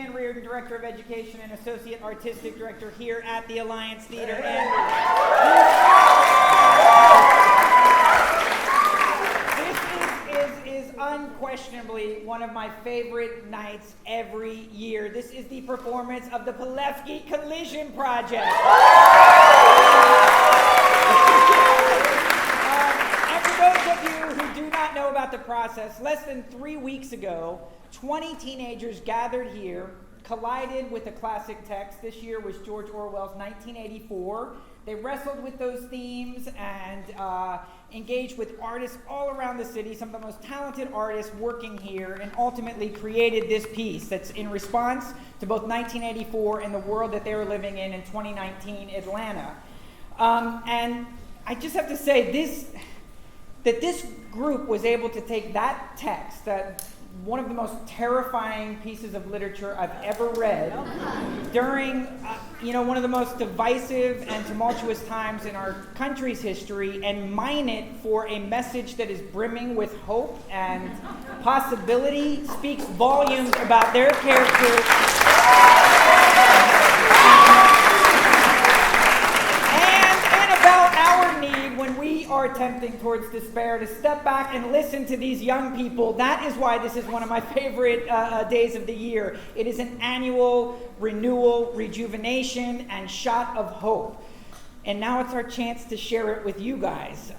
Dan Reardon, Director of Education and Associate Artistic Director here at the Alliance Theater. And this is unquestionably one of my favorite nights every year. This is the performance of the Palefsky Collision Project. And for those of you who do not know about the process, less than 3 weeks ago, 20 teenagers gathered here, collided with a classic text. This year was George Orwell's 1984. They wrestled with those themes and engaged with artists all around the city, some of the most talented artists working here, and ultimately created this piece that's in response to both 1984 and the world that they were living in 2019 Atlanta. And I just have to say that this group was able to take that text, that one of the most terrifying pieces of literature I've ever read during one of the most divisive and tumultuous times in our country's history, and mine it for a message that is brimming with hope and possibility, speaks volumes about their character and about our need when we are tempting towards despair to step back and listen to these young people. That is why this is one of my favorite days of the year. It is an annual renewal, rejuvenation, and shot of hope. And now it's our chance to share it with you guys.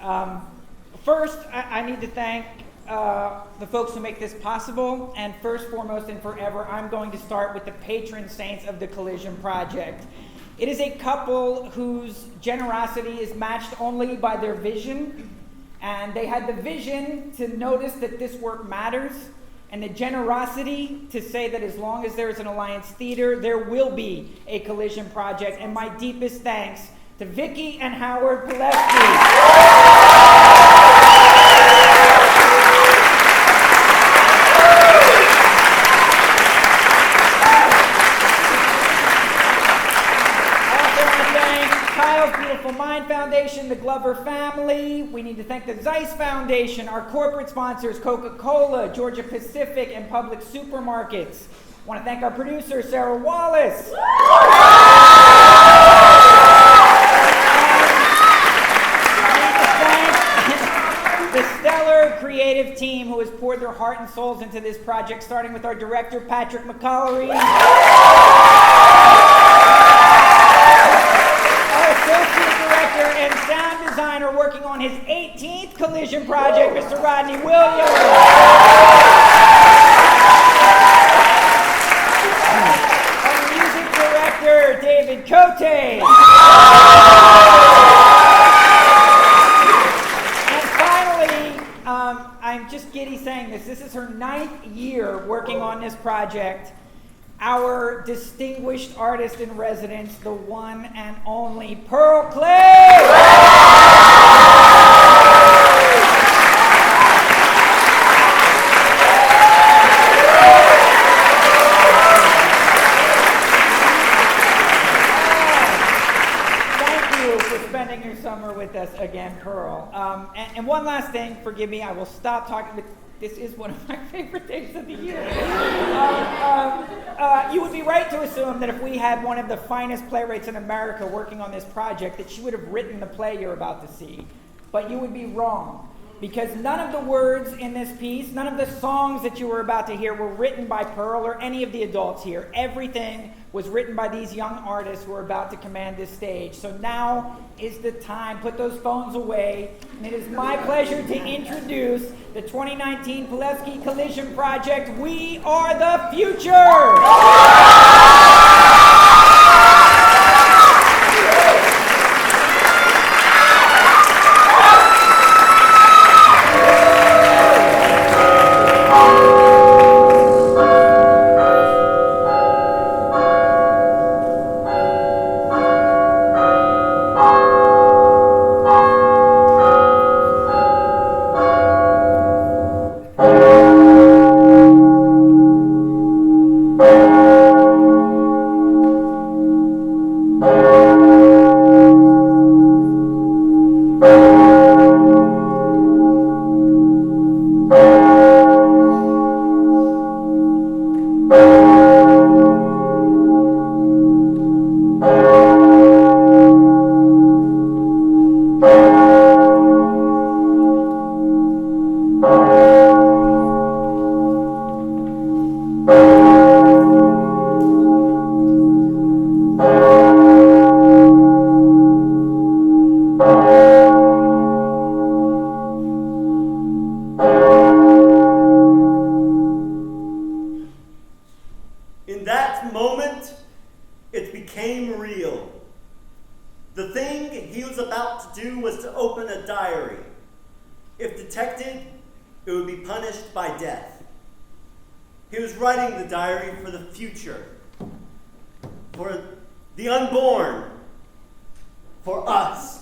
First, I need to thank the folks who make this possible. And first, foremost, and forever, I'm going to start with the patron saints of the Collision Project. It is a couple whose generosity is matched only by their vision, and they had the vision to notice that this work matters, and the generosity to say that as long as there is an Alliance Theater, there will be a Collision Project. And my deepest thanks to Vicki and Howard Palefsky. Mind Foundation, the Glover family. We need to thank the Zeiss Foundation, our corporate sponsors, Coca-Cola, Georgia Pacific, and Public Supermarkets. I want to thank our producer, Sara Wallace. The stellar creative team who has poured their heart and souls into this project, starting with our director, Patrick McColery. And sound designer working on his 18th Collision Project, Mr. Rodney Williams. Our music director, David Cote. And finally, I'm just giddy saying this. This is her 9th year working on this project. Our distinguished artist in residence, the one and only Pearl Cleage. Thank you for spending your summer with us again, Pearl. And one last thing, forgive me, I will stop talking. This is one of my favorite days of the year. You would be right to assume that if we had one of the finest playwrights in America working on this project, that she would have written the play you're about to see. But you would be wrong, because none of the words in this piece, none of the songs that you were about to hear were written by Pearl or any of the adults here. Everything was written by these young artists who are about to command this stage. So now is the time. Put those phones away. And it is my pleasure to introduce the 2019 Palefsky Collision Project. We are the future! that moment, it became real. The thing he was about to do was to open a diary. If detected, it would be punished by death. He was writing the diary for the future, for the unborn, for us.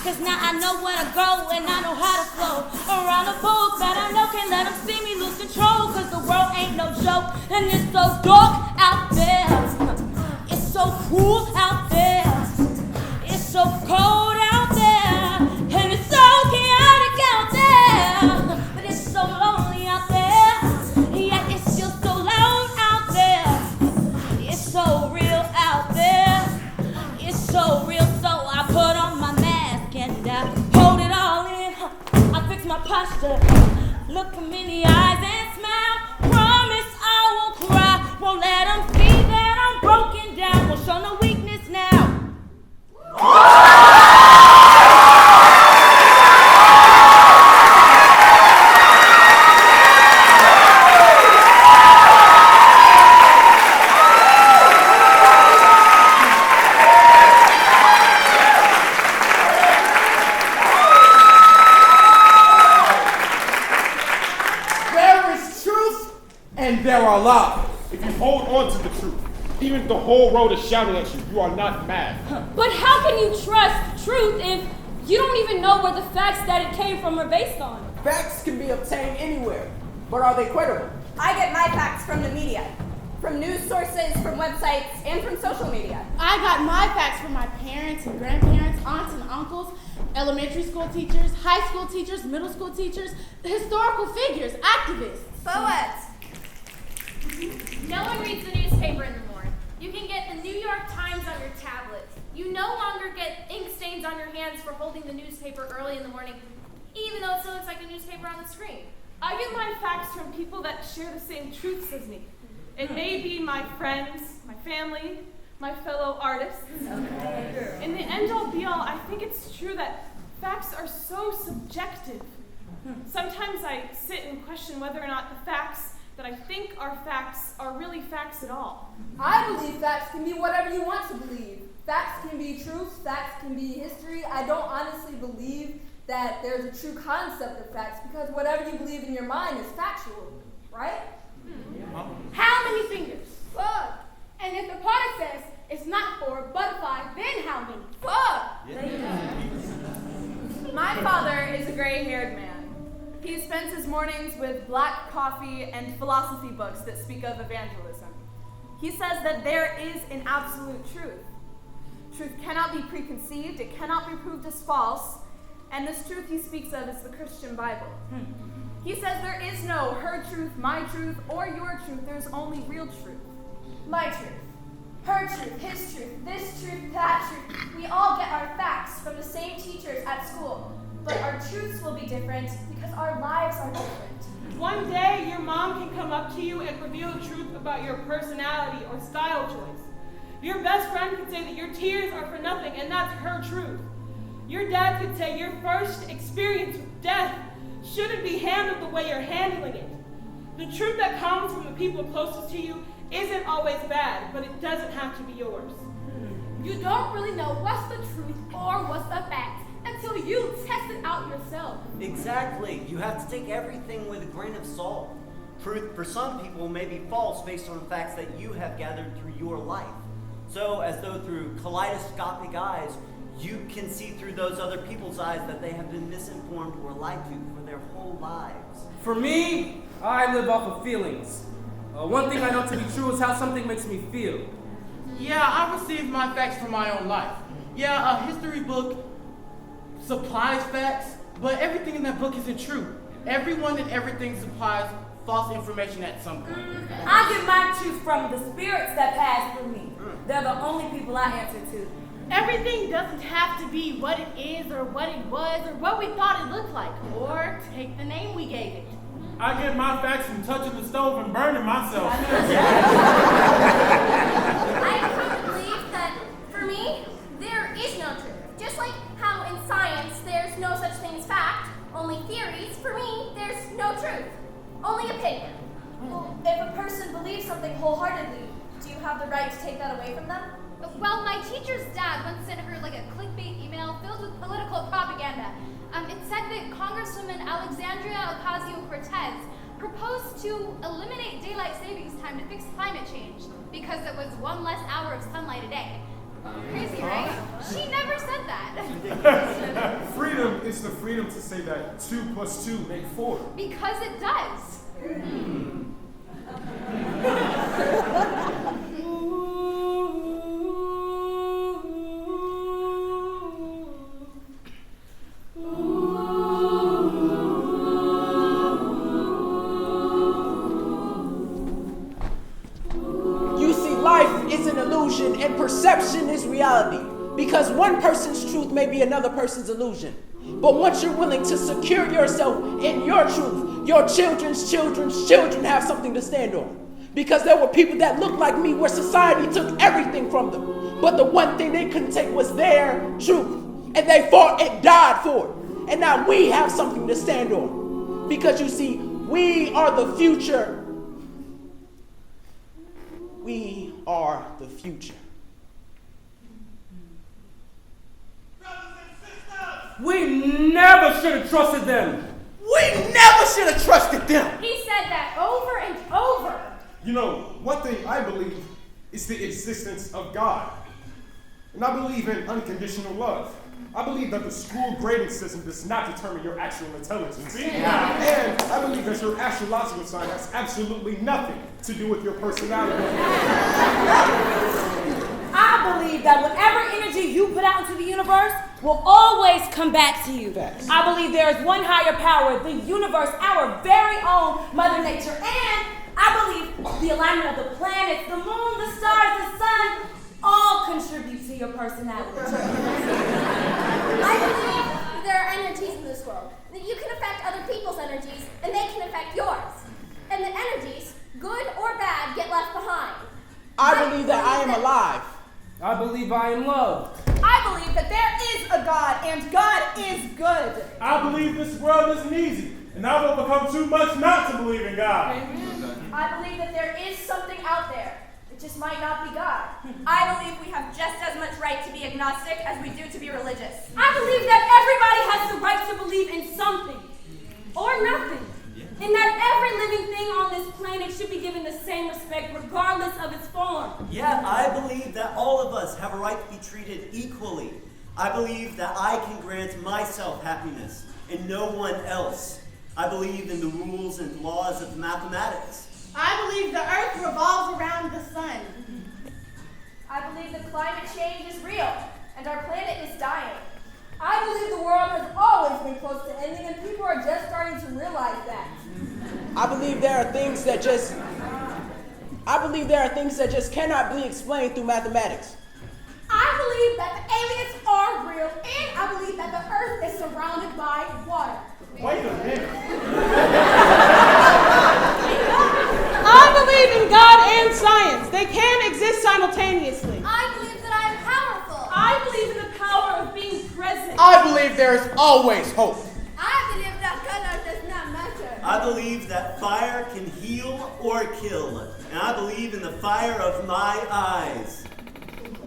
Cause now I know where to go and I know how to flow around the bulls that I know can let them see me lose control. Cause the world ain't no joke and it's so dark out there. It's so cruel out there. It's so cold out there. And it's so chaotic out there. But it's so lonely out there. Yet it's still so loud out there. It's so real out there. It's so real, so I put on my mask and I hold it all in. I fix my posture, look them in the eyes and smile. Promise I won't cry, won't let them see that I'm broken down. Won't show no weakness now. There are lies. If you hold on to the truth, even if the whole world is shouting at you, you are not mad. But how can you trust truth if you don't even know where the facts that it came from are based on? Facts can be obtained anywhere. But are they credible? I get my facts from the media, from news sources, from websites, and from social media. I got my facts from my parents and grandparents, aunts and uncles, elementary school teachers, high school teachers, middle school teachers, historical figures, activists. Poets. No one reads the newspaper anymore. You can get the New York Times on your tablet. You no longer get ink stains on your hands for holding the newspaper early in the morning, even though it still looks like a newspaper on the screen. I get my facts from people that share the same truths as me. It may be my friends, my family, my fellow artists. In the end all be all, I think it's true that facts are so subjective. Sometimes I sit and question whether or not the facts that I think are facts are really facts at all. I believe facts can be whatever you want to believe. Facts can be truth, facts can be history. I don't honestly believe that there's a true concept of facts because whatever you believe in your mind is factual, right? How many fingers? 4. And if the potter says it's not 4 but 5, then how many? 4. My father is a gray-haired man. He spends his mornings with black coffee and philosophy books that speak of evangelism. He says that there is an absolute truth. Truth cannot be preconceived, it cannot be proved as false, and this truth he speaks of is the Christian Bible. He says there is no her truth, my truth, or your truth, there's only real truth. My truth, her truth, his truth, this truth, that truth. We all get our facts from the same teachers at school, but our truths will be different because our lives are different. One day, your mom can come up to you and reveal the truth about your personality or style choice. Your best friend could say that your tears are for nothing, and that's her truth. Your dad could say your first experience with death shouldn't be handled the way you're handling it. The truth that comes from the people closest to you isn't always bad, but it doesn't have to be yours. You don't really know what's the truth or what's the fact until you test it out yourself. Exactly. You have to take everything with a grain of salt. Truth for some people may be false based on facts that you have gathered through your life. So, as though through kaleidoscopic eyes, you can see through those other people's eyes that they have been misinformed or lied to for their whole lives. For me, I live off of feelings. One thing I know to be true is how something makes me feel. Yeah, I received my facts from my own life. Yeah, a history book supplies facts, but everything in that book isn't true. Everyone and everything supplies false information at some point. I get my truth from the spirits that pass through me. They're the only people I answer to. Everything doesn't have to be what it is or what it was or what we thought it looked like, or take the name we gave it. I get my facts from touching the stove and burning myself. I come to believe that, for me, there is no truth. Just like how in science there's no such thing as fact, only theories, for me, there's no truth, only opinion. Well, if a person believes something wholeheartedly, do you have the right to take that away from them? Well, my teacher's dad once sent her like a clickbait email filled with political propaganda. It said that Congresswoman Alexandria Ocasio-Cortez proposed to eliminate daylight savings time to fix climate change because it was 1 less hour of sunlight a day. Crazy, right? She never said that. Freedom is the freedom to say that 2 + 2 make 4. Because it does. And perception is reality, because one person's truth may be another person's illusion. But once you're willing to secure yourself in your truth, your children's children's children have something to stand on. Because there were people that looked like me where society took everything from them. But the one thing they couldn't take was their truth. And they fought and died for it. And now we have something to stand on. Because you see, we are the future. We are the future. We never should have trusted them. We never should have trusted them. He said that over and over. You know, one thing I believe is the existence of God. And I believe in unconditional love. I believe that the school grading system does not determine your actual intelligence. And I believe that your astrological sign has absolutely nothing to do with your personality. I believe that whatever energy you put out into the universe will always come back to you. Facts. I believe there is one higher power, the universe, our very own Mother Nature. And I believe the alignment of the planets, the moon, the stars, the sun, all contribute to your personality. I believe there are energies in this world. That you can affect other people's energies, and they can affect yours. And the energies, good or bad, get left behind. I believe that I am alive. I believe I am loved. I believe that there is a God, and God is good. I believe this world isn't easy, and I've overcome too much not to believe in God. I believe that there is something out there. It just might not be God. I believe we have just as much right to be agnostic as we do to be religious. I believe that everybody has the right to believe in something or nothing. And that every living thing on this planet should be given the same respect regardless of its form. Yeah, I believe that all of us have a right to be treated equally. I believe that I can grant myself happiness and no one else. I believe in the rules and laws of mathematics. I believe the earth revolves around the sun. I believe that climate change is real, and our planet is dying. I believe the world has always been close to ending, and people are just starting to realize that. I believe there are things that just cannot be explained through mathematics. I believe that the aliens are real, and I believe that the earth is surrounded by water. Wait a minute. I believe in God and science. They can exist simultaneously. I believe that I am powerful. I believe in the power of being present. I believe there is always hope. I believe that color does not matter. I believe that fire can heal or kill, and I believe in the fire of my eyes.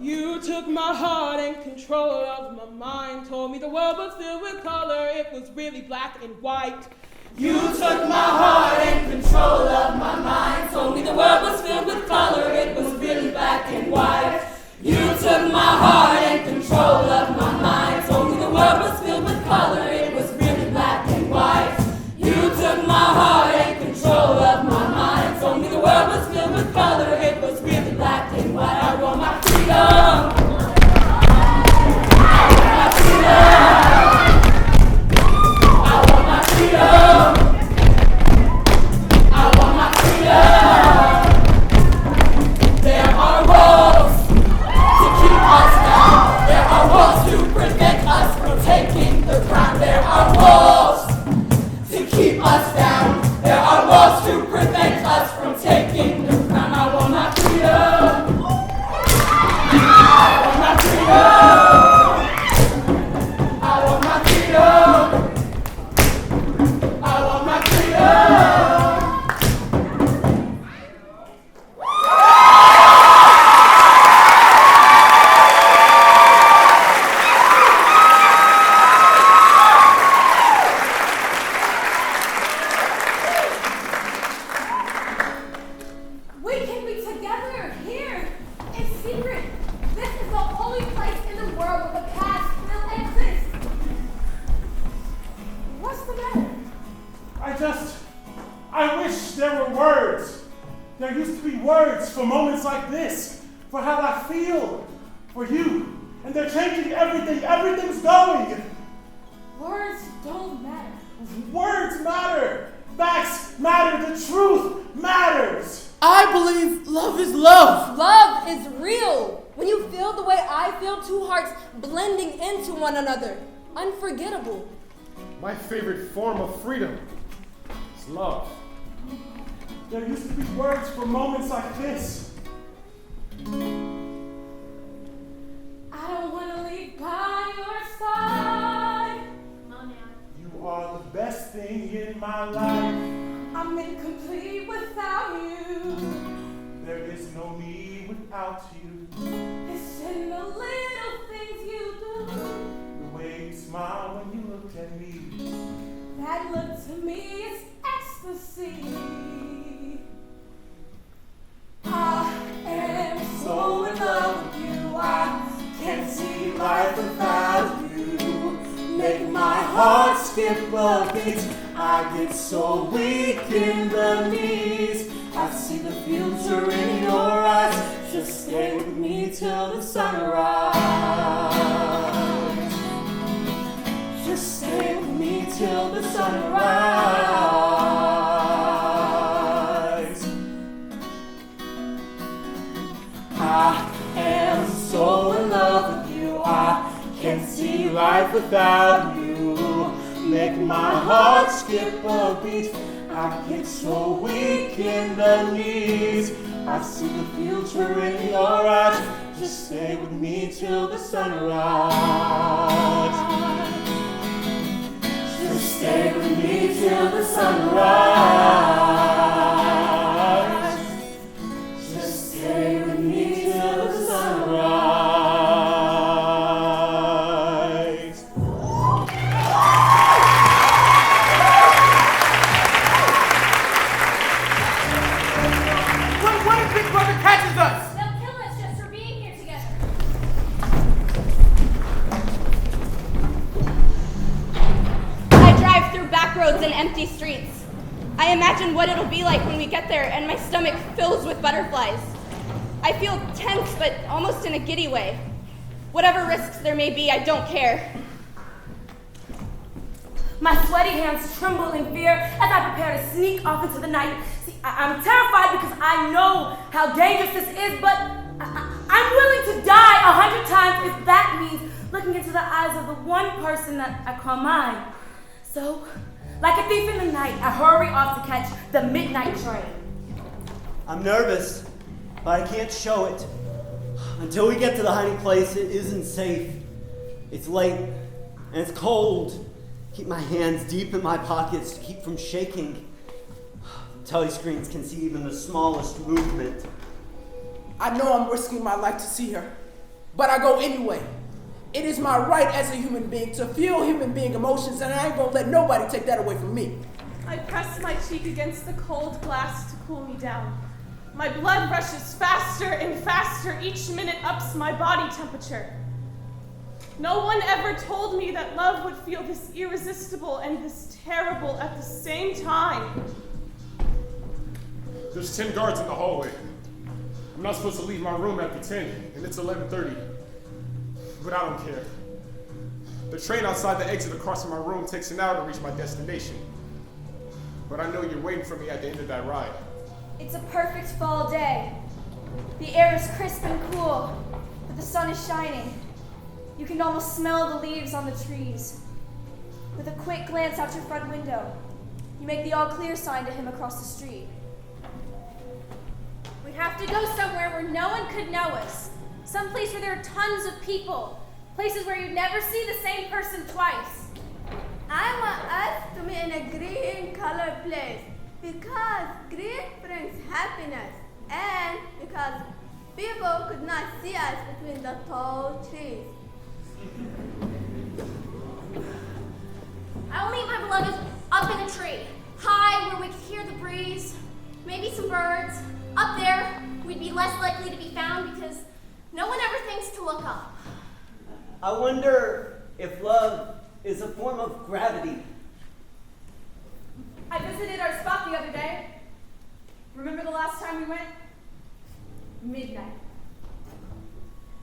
You took my heart and control of my mind. Told me the world was filled with color. It was really black and white. You took my heart and control of my mind. Told me the world was filled with color. It was really black and white. You took my heart and control of my mind. Told me the world was filled with color. It was really black and white. You took my heart and control of my mind. Told me the world was filled with color. It was really black and white. I want my freedom. I want my freedom. I want my freedom. I want my freedom. There are walls to keep us down. There are walls to prevent us from taking the crown. There are walls to keep us down. There are walls to prevent us from taking the crown. I want my freedom. I want my freedom. I want my freedom. I want my freedom. We can be together here in secret. This is the only place in the world where the past still exists. What's the matter? I wish there were words. There used to be words for moments like this, for how I feel for you. And they're changing everything. Everything's going. Words don't matter. Words matter. Facts matter. The truth matters. I believe love is love. Love is real. When you feel the way I feel, two hearts blending into one another. Unforgettable. My favorite form of freedom is love. There used to be words for moments like this. I don't want to leave by your side. You are the best thing in my life. I'm incomplete without you. There is no me without you. It's in the little things you do. The way you smile when you look at me. That look to me is ecstasy. I am so in love with you. I can't see life without you. skip a beat. I get so weak in the knees. I see the future in your eyes. Just stay with me till the sunrise. Just stay with me till the sunrise. I am so in love with you. I can't see life without you. Make my heart skip a beat. I get so weak in the knees. I see the future in your eyes. Just stay with me till the sunrise. Just stay with me till the sunrise. Just stay with me till the sunrise. What if Big Brother catches us? They'll kill us just for being here together. I drive through back roads and empty streets. I imagine what it'll be like when we get there and my stomach fills with butterflies. I feel tense, but almost in a giddy way. Whatever risks there may be, I don't care. My sweaty hands tremble in fear as I prepare to sneak off into the night. See, I'm terrified because I know how dangerous this is, but I'm willing to die 100 times if that means looking into the eyes of the one person that I call mine. So, like a thief in the night, I hurry off to catch the midnight train. I'm nervous, but I can't show it. Until we get to the hiding place, it isn't safe. It's late, and it's cold. Keep my hands deep in my pockets to keep from shaking. Telescreens can see even the smallest movement. I know I'm risking my life to see her, but I go anyway. It is my right as a human being to feel human being emotions, and I ain't gonna let nobody take that away from me. I press my cheek against the cold glass to cool me down. My blood rushes faster and faster. Each minute ups my body temperature. No one ever told me that love would feel this irresistible and this terrible at the same time. There's 10 guards in the hallway. I'm not supposed to leave my room after 10, and it's 11:30. But I don't care. The train outside the exit across from my room takes an hour to reach my destination. But I know you're waiting for me at the end of that ride. It's a perfect fall day. The air is crisp and cool, but the sun is shining. You can almost smell the leaves on the trees. With a quick glance out your front window, you make the all clear sign to him across the street. We have to go somewhere where no one could know us. Someplace where there are tons of people. Places where you'd never see the same person twice. I want us to meet in a green colored place because green brings happiness and because people could not see us between the tall trees. I will meet my beloved up in a tree, high where we could hear the breeze, maybe some birds. Up there, we'd be less likely to be found because no one ever thinks to look up. I wonder if love is a form of gravity. I visited our spot the other day. Remember the last time we went? Midnight.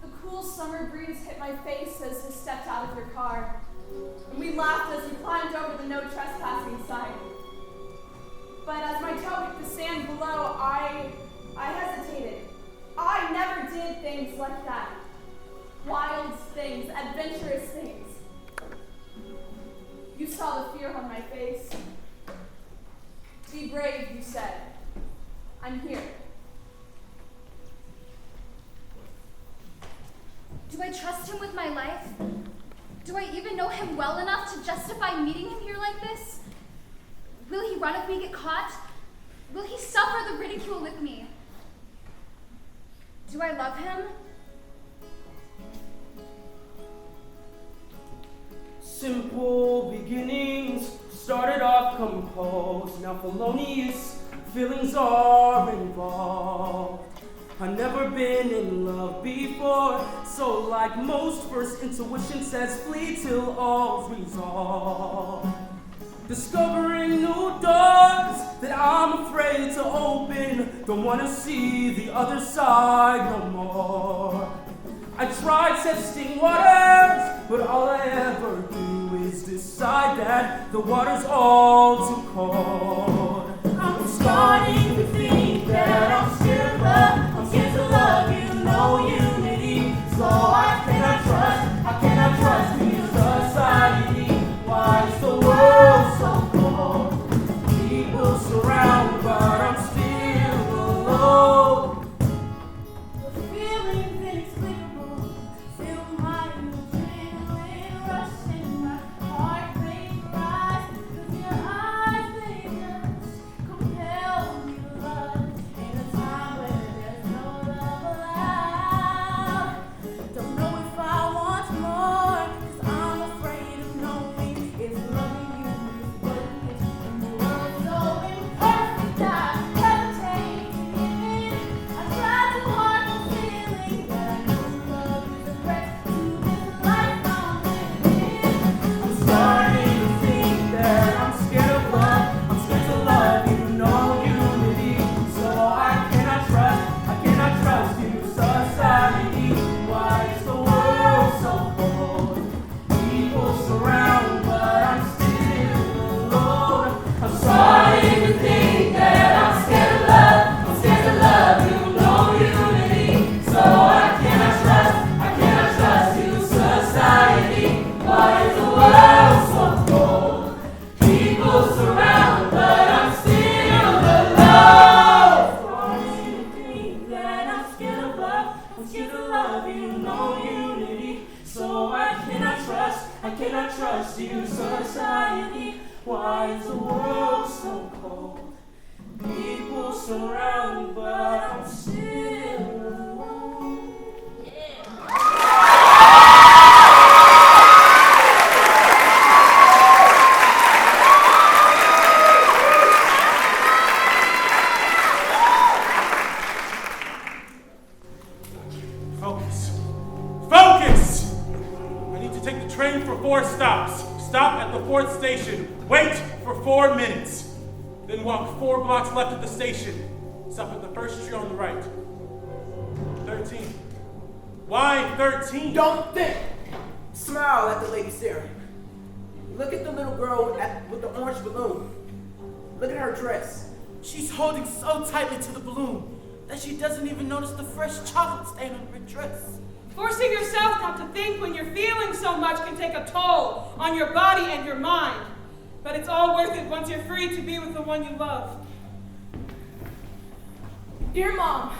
The cool summer breeze hit my face as you stepped out of your car. And we laughed as we climbed over the no trespassing sign. But as my toe hit the sand below, I hesitated. I never did things like that. Wild things, adventurous things. You saw the fear on my face. Be brave, you said. I'm here. Do I trust him with my life? Do I even know him well enough to justify meeting him here like this? Will he run if we get caught? Will he suffer the ridicule with me? Do I love him? Simple beginnings started off composed. Now felonious feelings are involved. I've never been in love before, so like most, first intuition says flee till all's resolved. discovering new doors that I'm afraid to open. Don't want to see the other side no more. I tried testing waters, but all I ever do is decide that the water's all too cold. I'm starting to think that I'm scared of love. I'm scared to love you, no unity. So I cannot trust in society. Why is the world so cold? People surround, but I'm still alone. The feeling's inexplicable. Feel my adrenaline rush in my heart rate rise. 'Cause your eyes, they just compel me to love. In a time where there's no love allowed. Don't know if I want more, 'cause I'm afraid of knowing if loving you is what it is. And the world's so imperfect, I hesitate to give in. I try too hard for feeling that I know love is a threat to this life I'm living. I'm starting to think that I'm scared of love. I'm scared to love you, no unity. So I cannot trust you, society. Why is the world so cold? People surround, but I'm still alone. I'm starting to think that I'm scared of love. I'm scared to love you, no unity. So I cannot trust you, society. Why is the world so cold? People surround, but I'm still alone. Starting to think that I'm scared of love. I'm scared to love you, no unity. So I cannot trust you, society. Why is the world so cold? People surround, but I'm still alone. Focus. Focus! I need to take the train for 4 stops. Stop at the 4th station. Wait for 4 minutes. Then walk 4 blocks left of the station. Stop at the first tree on the right. 13. Why 13? Don't think. Smile at the lady Sara. Look at the little girl with the orange balloon. Look at her dress. She's holding so tightly to the balloon that she doesn't even notice the fresh chocolate stain on her dress. Forcing yourself not to think when you're feeling so much can take a toll on your body and your mind. But it's all worth it once you're free to be with the one you love. Dear Mom,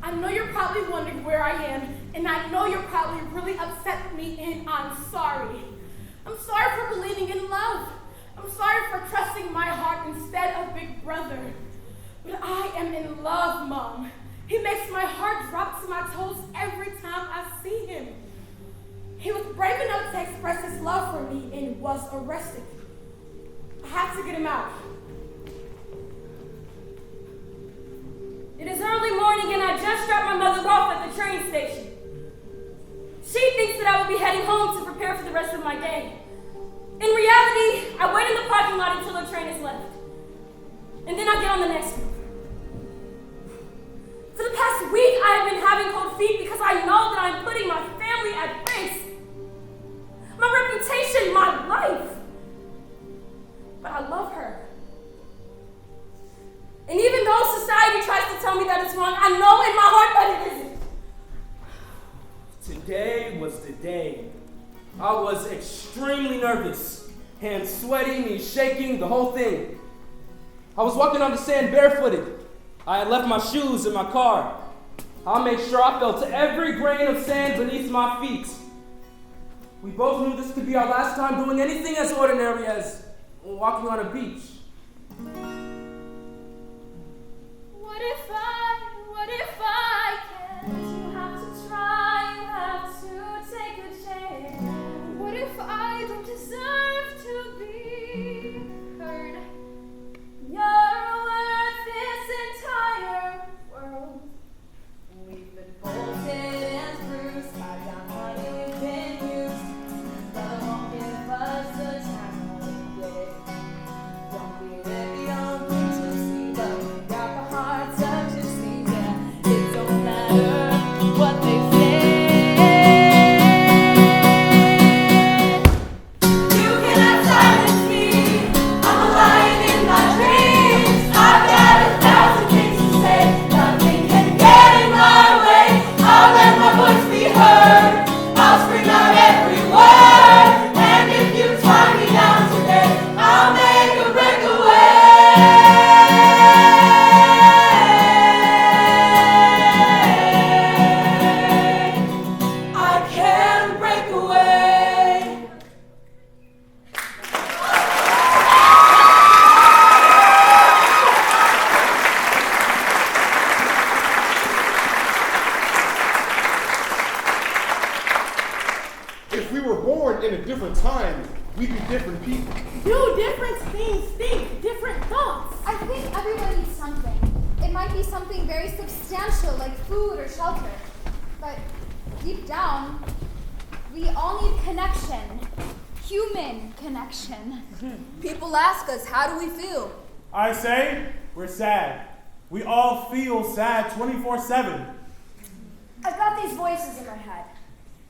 I know you're probably wondering where I am, and I know you're probably really upset with me, and I'm sorry. I'm sorry for believing in love. I'm sorry for trusting my heart instead of Big Brother. But I am in love, Mom. He makes my heart drop to my toes every time I see him. He was brave enough to express his love for me and was arrested. I have to get him out. It is early morning and I just dropped my mother off at the train station. She thinks that I will be heading home to prepare for the rest of my day. In reality, I wait in the parking lot until the train is left. And then I get on the next one. For the past week, I have been having cold feet because I know that I'm putting my family at risk. My reputation, my life. But I love her. And even though society tries to tell me that it's wrong, I know in my heart that it isn't. Today was the day. I was extremely nervous. Hands sweaty, knees shaking, the whole thing. I was walking on the sand barefooted. I had left my shoes in my car. I made sure I felt every grain of sand beneath my feet. We both knew this could be our last time doing anything as ordinary as walking on a beach. What if I can't? You have to try, you have to take a chance. What if I don't deserve to be heard? You're worth this entire world. We've been bolted and bruised by down money we've been used. Brother won't give us the time of day. in a different time, we'd be different people. Do different things, think different thoughts. I think everyone needs something. It might be something very substantial like food or shelter. But deep down, we all need connection. Human connection. People ask us, how do we feel? I say, we're sad. We all feel sad 24/7. I've got these voices in my head.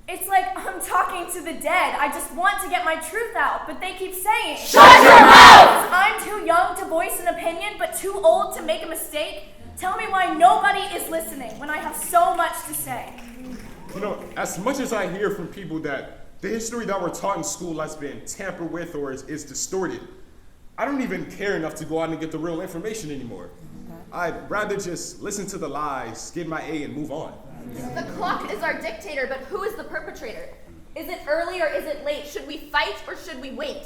It's like I'm talking to the dead. I just want to get my truth out, but they keep saying, shut your mouth! I'm too young to voice an opinion, but too old to make a mistake. Tell me why nobody is listening when I have so much to say. You know, as much as I hear from people that the history that we're taught in school has been tampered with or is distorted, I don't even care enough to go out and get the real information anymore. I'd rather just listen to the lies, get my A, and move on. The clock is our dictator, but who is the perpetrator? Is it early or is it late? Should we fight or should we wait?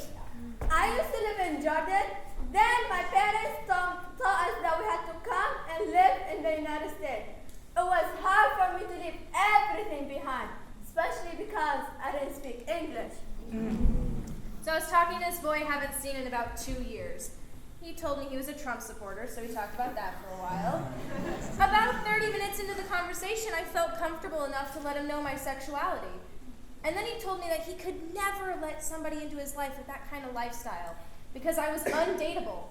I used to live in Jordan. Then my parents taught us that we had to come and live in the United States. It was hard for me to leave everything behind, especially because I didn't speak English. So I was talking to this boy I haven't seen in about 2 years. He told me he was a Trump supporter, so we talked about that for a while. About 30 minutes into the conversation, I felt comfortable enough to let him know my sexuality. And then he told me that he could never let somebody into his life with that kind of lifestyle, because I was undateable.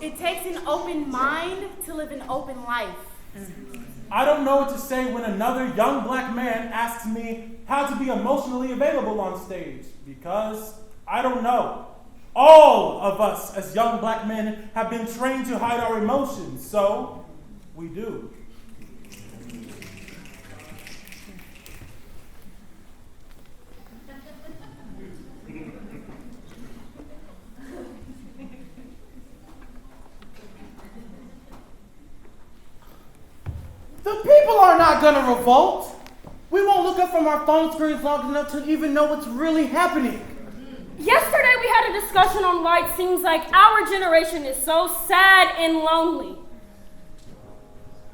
It takes an open mind to live an open life. I don't know what to say when another young black man asks me how to be emotionally available on stage, because I don't know. All of us as young black men have been trained to hide our emotions, so we do. The people are not gonna revolt. We won't look up from our phone screens long enough to even know what's really happening. Yesterday we had a discussion on why it seems like our generation is so sad and lonely.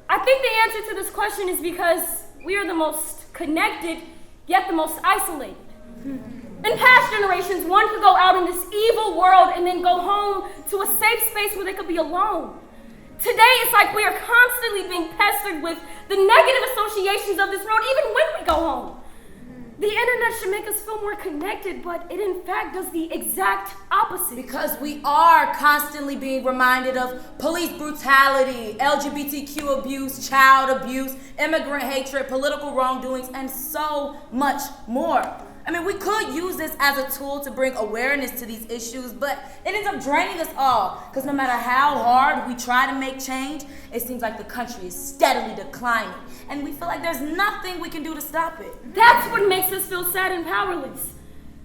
I think the answer to this question is because we are the most connected, yet the most isolated. In past generations, one could go out in this evil world and then go home to a safe space where they could be alone. Today, it's like we are constantly being pestered with the negative associations of this world, even when we go home. The internet should make us feel more connected, but it in fact does the exact opposite. Because we are constantly being reminded of police brutality, LGBTQ abuse, child abuse, immigrant hatred, political wrongdoings, and so much more. I mean, we could use this as a tool to bring awareness to these issues, but it ends up draining us all. Because no matter how hard we try to make change, it seems like the country is steadily declining. And we feel like there's nothing we can do to stop it. That's what makes us feel sad and powerless.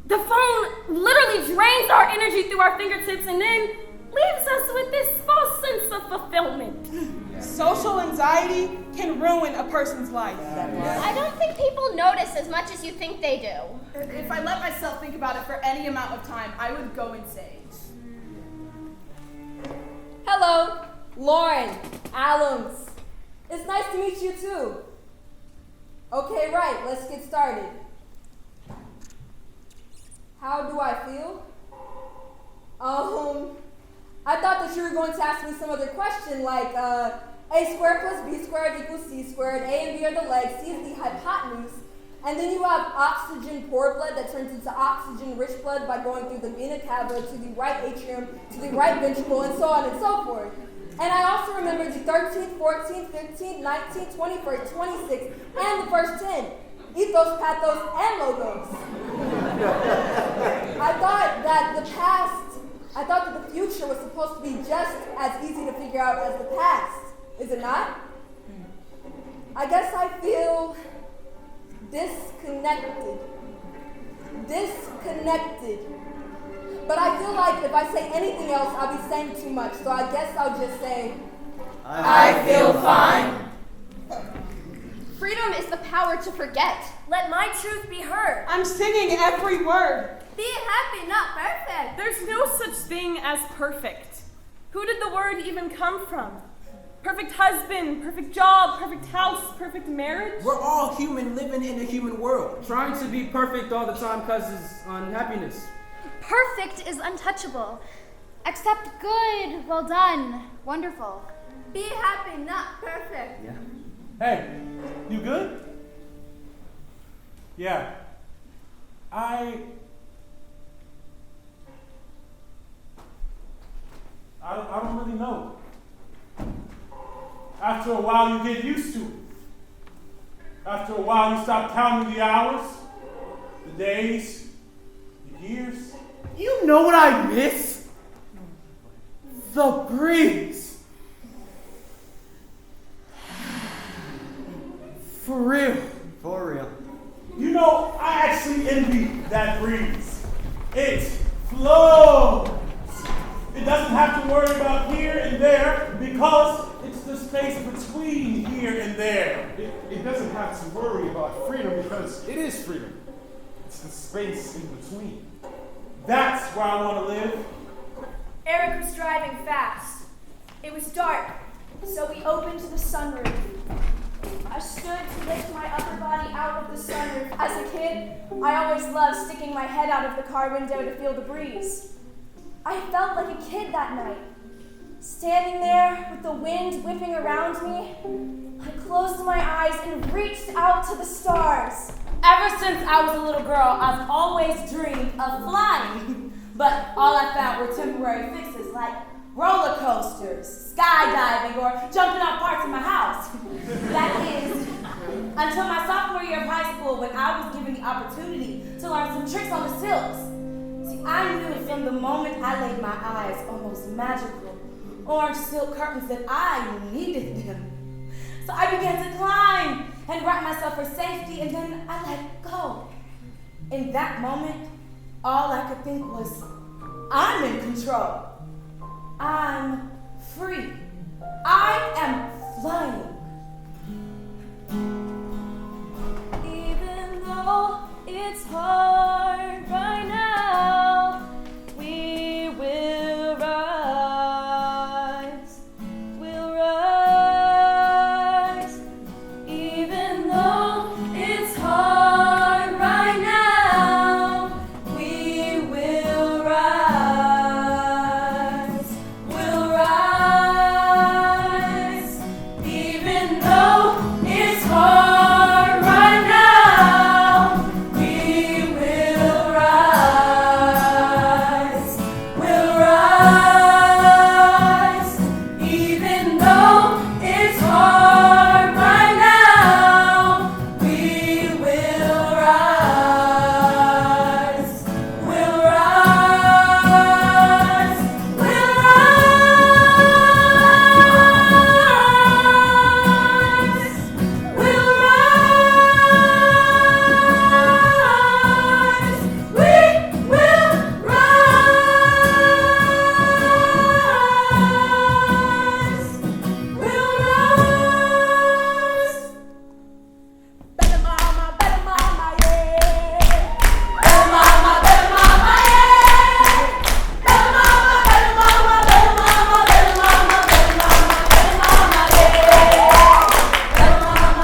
The phone literally drains our energy through our fingertips and then leaves us with this false sense of fulfillment. Social anxiety can ruin a person's life. I don't think people notice as much as you think they do. If I let myself think about it for any amount of time, I would go insane. Hello, Lauren, Adams. It's nice to meet you too. Okay, right, let's get started. How do I feel? I thought that you were going to ask me some other question like, a squared plus b squared equals c squared, a and b are the legs, c is the hypotenuse, and then you have oxygen poor blood that turns into oxygen rich blood by going through the vena cava to the right atrium, to the right ventricle, and so on and so forth. And I also remember the 13th, 14th, 15th, 19th, 21st, 26th, and the first 10. Ethos, pathos, and logos. I thought that the future was supposed to be just as easy to figure out as the past. Is it not? I guess I feel disconnected. But I feel like if I say anything else, I'll be saying too much. So I guess I'll just say, I feel fine. Freedom is the power to forget. Let my truth be heard. I'm singing every word. Be happy, not perfect. There's no such thing as perfect. Who did the word even come from? Perfect husband, perfect job, perfect house, perfect marriage. We're all human living in a human world. Trying to be perfect all the time causes unhappiness. Perfect is untouchable. Accept good, well done, wonderful. Be happy, not perfect. Yeah. Hey, you good? Yeah. I don't really know. After a while, you get used to it. After a while, you stop counting the hours, the days, the years. You know what I miss? The breeze. For real. For real. You know, I actually envy that breeze. It flows. It doesn't have to worry about here and there because it's the space between here and there. It doesn't have to worry about freedom because it is freedom. It's the space in between. That's where I want to live. Eric was driving fast. It was dark, so we opened the sunroof. I stood to lift my upper body out of the sunroof. As a kid, I always loved sticking my head out of the car window to feel the breeze. I felt like a kid that night. Standing there with the wind whipping around me, I closed my eyes and reached out to the stars. Ever since I was a little girl, I've always dreamed of flying. But all I found were temporary fixes like roller coasters, skydiving, or jumping off parts of my house. That is, until my sophomore year of high school when I was given the opportunity to learn some tricks on the silks. See, I knew from the moment I laid my eyes on those magical orange silk curtains that I needed them. So I began to climb and wrap myself for safety, and then I let go. In that moment, all I could think was, I'm in control. I'm free. I am flying. Even though it's hard right now, we will rise. We'll rise. Even though it's hard right now, we will rise. We'll rise. Even though it's hard right now, we will rise. We'll rise. Even though it's hard right now, we will rise. We'll rise. We'll rise. We'll rise. We will rise. We'll rise. Better mama, yeah. Better mama, yeah. Better mama, better mama, better mama, better mama, better mama, better mama, better mama, yeah. Better mama,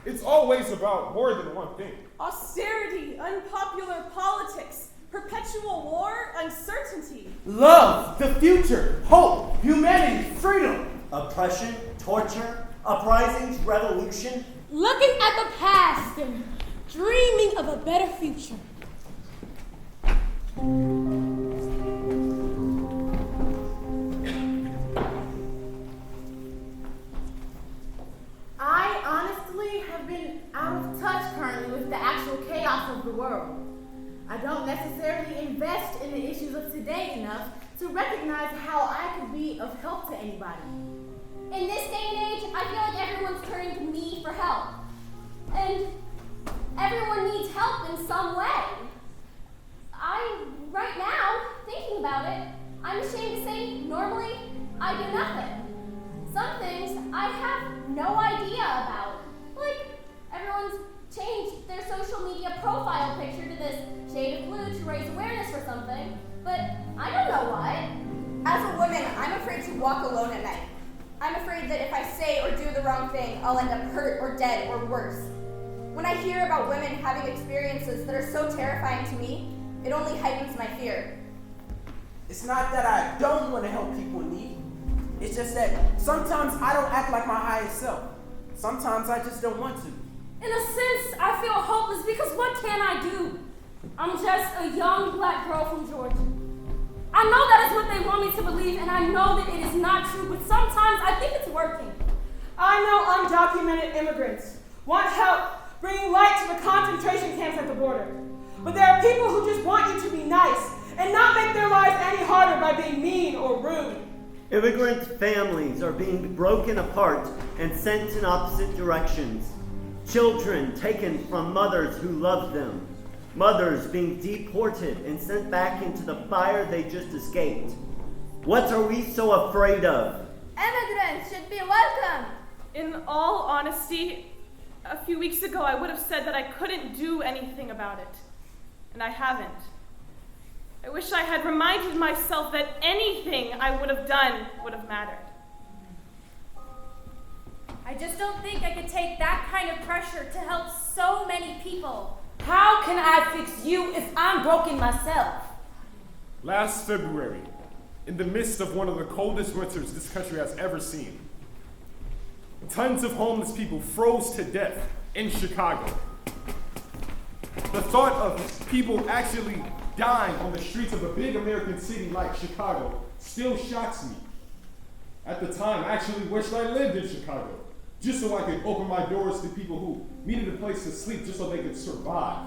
It's always about more than one thing. Austerity, unpopular politics, perpetual war, uncertainty. Love, the future, hope, humanity, freedom. Oppression, torture, uprisings, revolution. Looking at the past and dreaming of a better future. I honestly have been out of touch currently with the actual chaos of the world. I don't necessarily invest in the issues of today enough to recognize how I could be of help to anybody. In this day and age, I feel like everyone's turning to me for help. And I'll end up hurt or dead or worse. When I hear about women having experiences that are so terrifying to me, it only heightens my fear. It's not that I don't want to help people in need. It's just that sometimes I don't act like my highest self. Sometimes I just don't want to. In a sense, I feel hopeless because what can I do? I'm just a young black girl from Georgia. I know that is what they want me to believe, and I know that it is not true, but sometimes I think it's working. I know undocumented immigrants want help bringing light to the concentration camps at the border. But there are people who just want you to be nice and not make their lives any harder by being mean or rude. Immigrant families are being broken apart and sent in opposite directions. Children taken from mothers who loved them. Mothers being deported and sent back into the fire they just escaped. What are we so afraid of? Immigrants should be welcome. In all honesty, a few weeks ago I would have said that I couldn't do anything about it. And I haven't. I wish I had reminded myself that anything I would have done would have mattered. I just don't think I could take that kind of pressure to help so many people. How can I fix you if I'm broken myself? Last February, in the midst of one of the coldest winters this country has ever seen, tons of homeless people froze to death in Chicago. The thought of people actually dying on the streets of a big American city like Chicago still shocks me. At the time, I actually wished I lived in Chicago, just so I could open my doors to people who needed a place to sleep just so they could survive.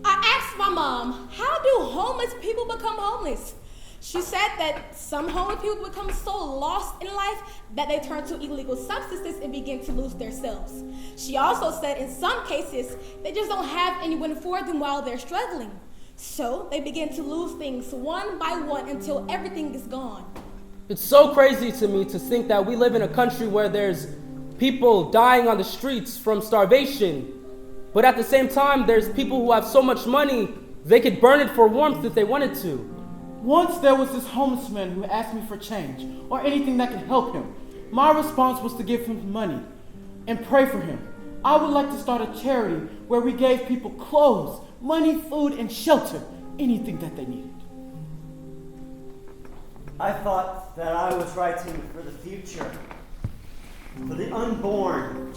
I asked my mom, how do homeless people become homeless? She said that some homeless people become so lost in life that they turn to illegal substances and begin to lose themselves. She also said in some cases, they just don't have anyone for them while they're struggling. So they begin to lose things one by one until everything is gone. It's so crazy to me to think that we live in a country where there's people dying on the streets from starvation, but at the same time, there's people who have so much money, they could burn it for warmth if they wanted to. Once there was this homeless man who asked me for change or anything that could help him. My response was to give him money and pray for him. I would like to start a charity where we gave people clothes, money, food, and shelter, anything that they needed. I thought that I was writing for the future, for the unborn.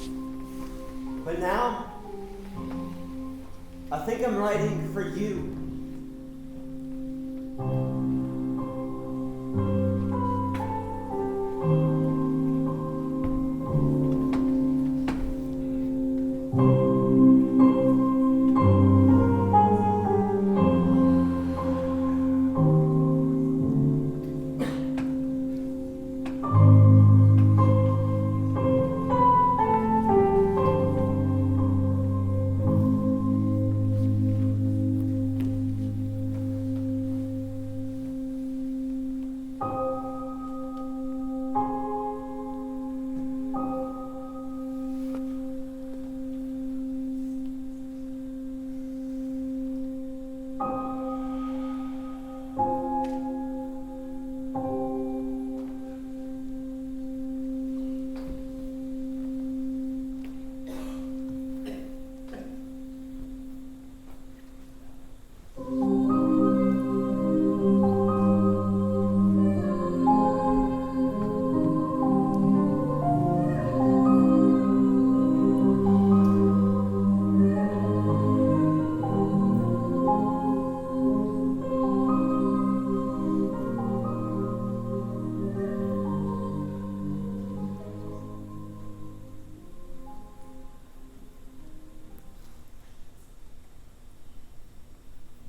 But now, I think I'm writing for you.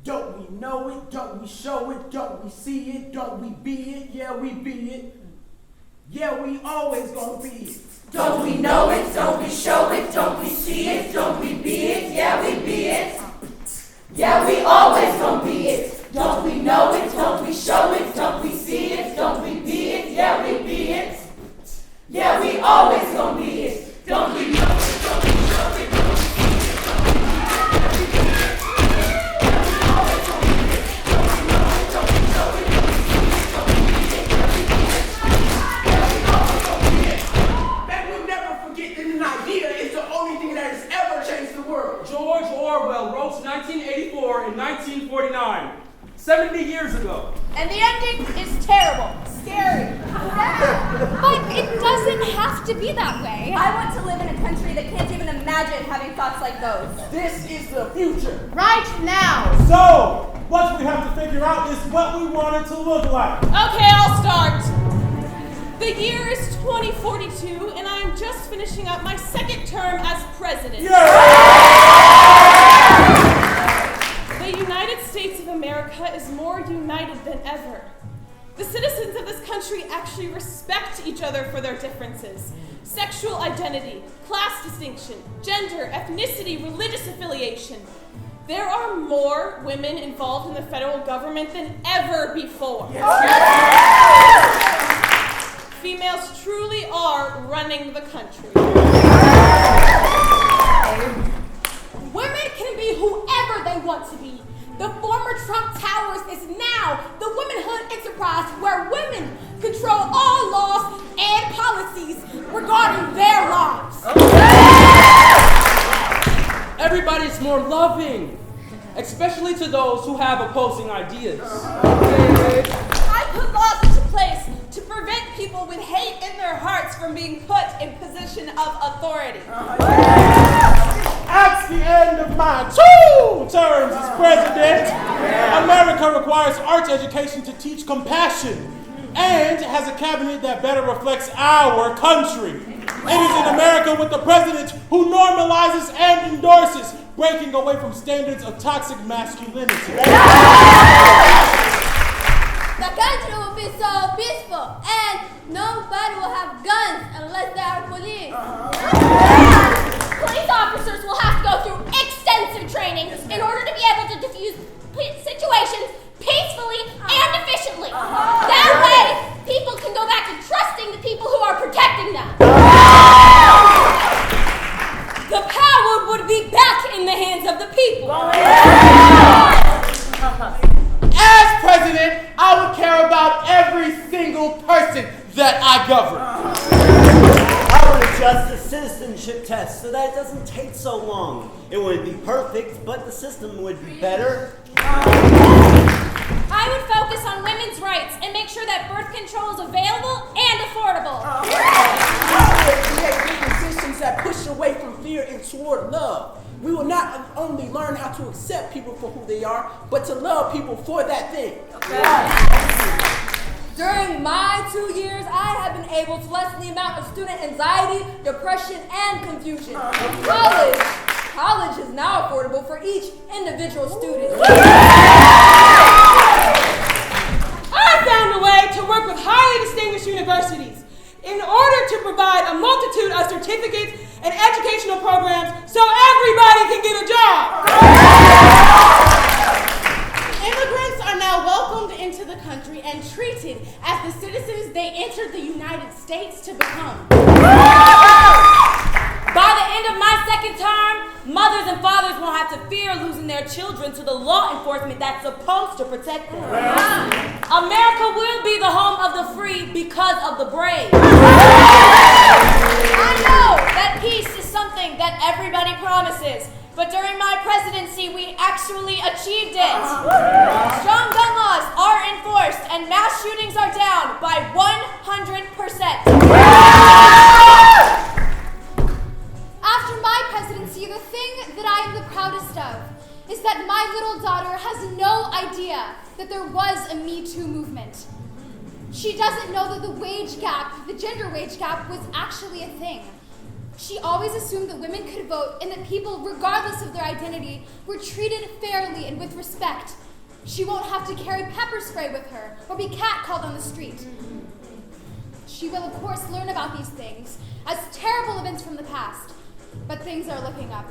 Don't we know it? Don't we show it? Don't we see it? Don't we be it? Yeah, we be it. Yeah, we always gonna be it. Don't we know it? Don't we show it? Don't we see it? Don't we be it? Yeah, we be it. Yeah, we always gonna be it. Don't we know it? Don't we show it? Don't we see it? Don't we be it? Yeah, we be it. Yeah, we always gonna be it. Don't we know it? Don't we show it? Don't we see it? Don't we be it? Yeah, we be it. Yeah, we always gonna be it. Don't we know it? Don't we show it? Don't we see it? Don't we be it? Yeah, we be it. Yeah, we always gonna be it. That we'll never forget George Orwell wrote 1984 and 1949, 70 years ago. And the ending is terrible. Scary. But it doesn't have to be that way. I want to live in a country that can't even imagine having thoughts like those. This is the future. Right now. So, what we have to figure out is what we want it to look like. Okay, I'll start. The year is 2042, and I am just finishing up my second term as president. The United States of America is more united than ever. The citizens of this country actually respect each other for their differences. Sexual identity, class distinction, gender, ethnicity, religious affiliation. There are more women involved in the federal government than ever before. Females truly are running the country. Women can be whoever they want to be. The former Trump Towers is now the womanhood enterprise where women control all laws and policies regarding their lives. Everybody's more loving, especially to those who have opposing ideas. I put laws into place to prevent people with hate in their hearts from being put in position of authority. At the end of my 2 terms as president, America requires arts education to teach compassion and has a cabinet that better reflects our country. It is in America with the president who normalizes and endorses breaking away from standards of toxic masculinity. The country will be so peaceful, and nobody will have guns unless they are police. Police officers will have to go through extensive training in order to be able to defuse situations peacefully and efficiently. That way, people can go back to trusting the people who are protecting them. The power would be back in the hands of the people. As president, I would care about every single person that I govern. I would adjust the citizenship test so that it doesn't take so long. It wouldn't be perfect, but the system would be better. I would focus on women's rights and make sure that birth control is available and affordable. I will create new positions that push away from fear and toward love. We will not only learn how to accept people for who they are, but to love people for that thing. During my 2 years, I have been able to lessen the amount of student anxiety, depression, and confusion. College is now affordable for each individual student. I found a way to work with highly distinguished universities in order to provide a multitude of certificates and educational programs so everybody can get a job. Immigrants are now welcomed into the country and treated as the citizens they entered the United States to become. By the end of my second term, mothers and fathers won't have to fear losing their children to the law enforcement that's supposed to protect them. America will be the home of the free because of the brave. I know that peace is something that everybody promises, but during my presidency, we actually achieved it. Strong gun laws are enforced, and mass shootings are down by 100%. After my presidency, the thing that I am the proudest of is that my little daughter has no idea that there was a Me Too movement. She doesn't know that the wage gap, the gender wage gap, was actually a thing. She always assumed that women could vote and that people, regardless of their identity, were treated fairly and with respect. She won't have to carry pepper spray with her or be catcalled on the street. She will, of course, learn about these things as terrible events from the past, but things are looking up.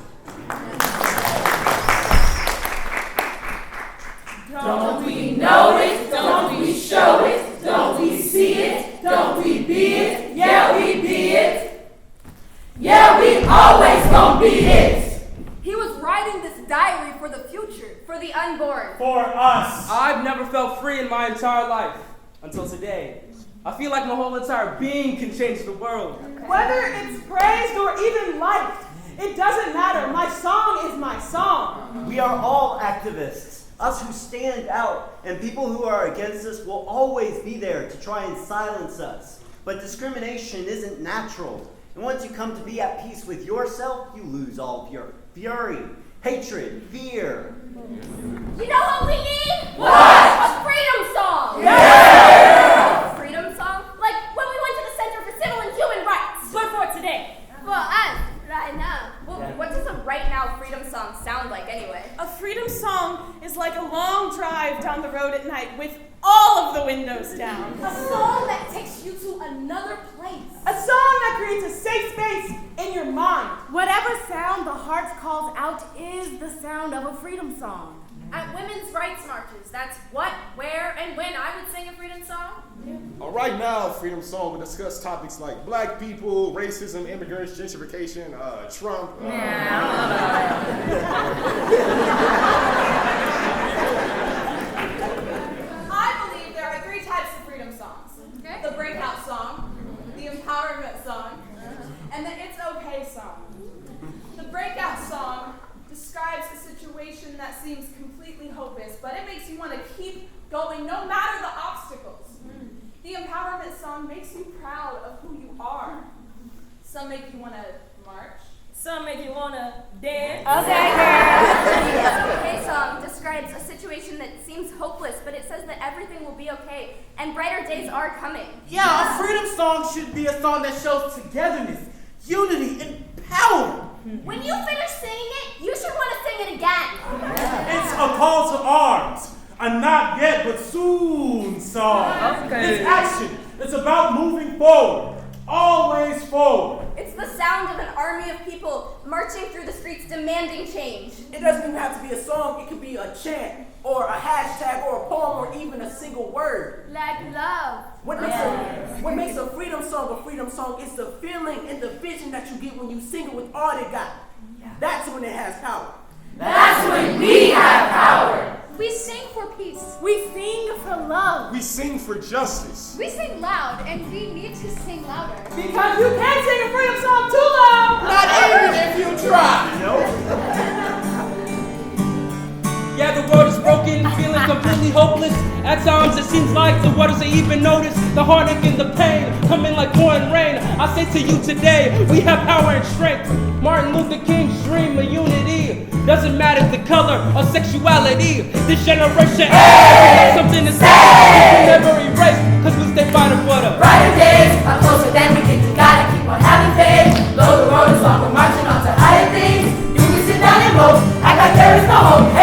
Don't we know it? Don't we show it? Don't we see it? Don't we be it? Yeah, we be it. Yeah, we always gonna be it. He was writing this diary for the future, for the unborn. For us. I've never felt free in my entire life until today. I feel like my whole entire being can change the world. Whether it's praised or even liked, It doesn't matter. My song is my song. We are all activists, us who stand out, and people who are against us will always be there to try and silence us. But discrimination isn't natural. And once you come to be at peace with yourself, you lose all of your fury, hatred, fear. You know what we need? What? A freedom song! Yeah! A freedom song? Like when we went to the Center for Civil and Human Rights. But for today. Well, right now. Well, what does a right now freedom song sound like anyway? A freedom song is like a long drive down the road at night with all of the windows down. A song that takes you to another place. A song that creates a safe space in your mind. Whatever sound the heart calls out is the sound of a freedom song. At women's rights marches, that's what, where, and when I would sing a freedom song. Right now, Freedom Song will discuss topics like black people, racism, immigrants, gentrification, Trump. I believe there are 3 types of freedom songs. Okay. The breakout song, the empowerment song, and the it's okay song. The breakout song describes a situation that seems completely hopeless, but it makes you want to keep going no matter the obstacles. The empowerment song makes you proud of who you are. Some make you want to march. Some make you want to dance. Okay, girl. The It's Okay song describes a situation that seems hopeless, but it says that everything will be okay and brighter days are coming. Yeah, a freedom song should be a song that shows togetherness, unity, and power. When you finish singing it, you should want to sing it again. It's a call to arms. A not yet but soon song. Okay. It's action. It's about moving forward. Always forward. It's the sound of an army of people marching through the streets demanding change. It doesn't even have to be a song. It could be a chant or a hashtag or a poem or even a single word. Like love. What makes a freedom song is the feeling and the vision that you get when you sing it with all they got. That's when it has power. That's when we have power. We sing for peace. We sing for love. We sing for justice. We sing loud, and we need to sing louder. Because you can't sing a freedom song too loud. Not even if you try. Yeah, the world is broken, feeling completely hopeless. At times it seems like the waters they even notice. The heartache and the pain coming like pouring rain. I say to you today, we have power and strength. Martin Luther King's dream of unity. Doesn't matter the color or sexuality. This generation has something to say. We can never erase, cause we stay fighting for the brighter days are closer than we think. We gotta keep on having faith. Though the road is long, we're marching on to higher things. You can sit down and mope, act like there is no hope.